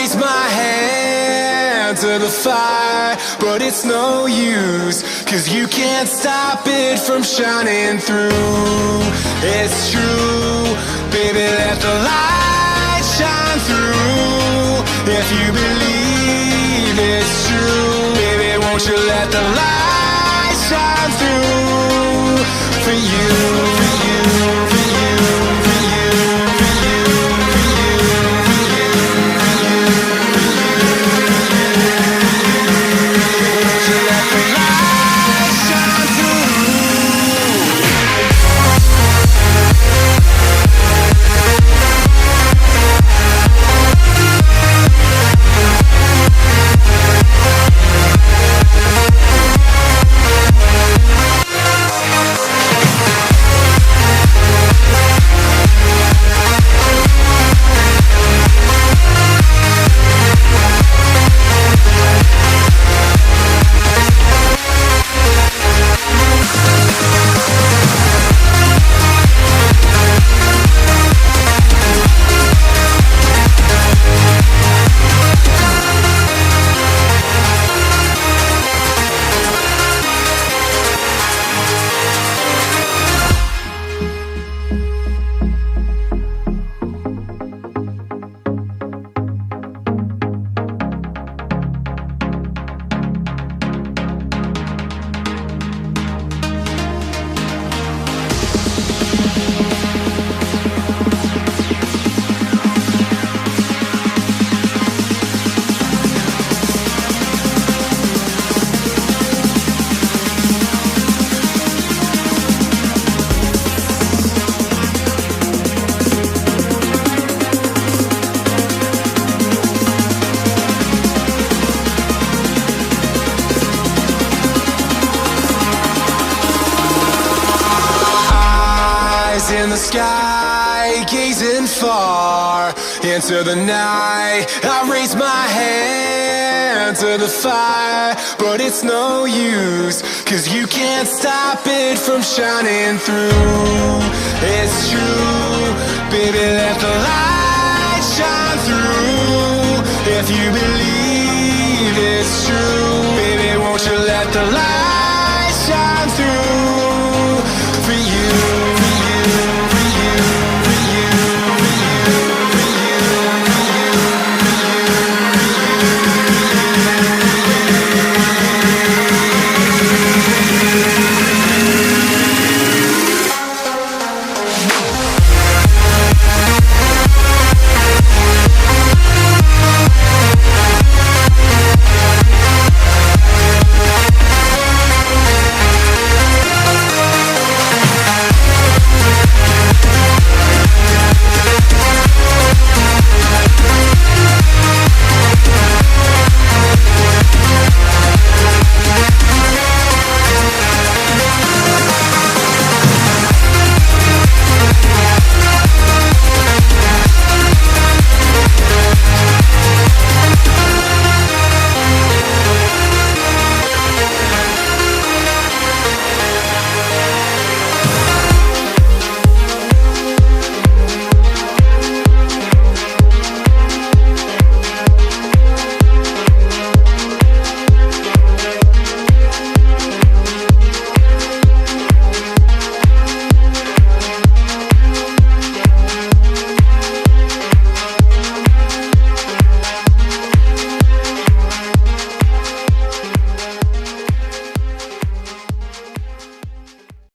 raise my hand to the fire, but it's no use, 'cause you can't stop it from shining through. It's true, baby, let the light shine through. If you believe it's true, baby, won't you let the light shine through for you, for you, for you, for you, for you, for you, for you, for you, for you. Won't you let the light shine through? In the sky, gazing far into the night, I raise my hand to the fire, but it's no use, 'cause you can't stop it from shining through. It's true, baby, let the light shine through. If you believe it's true,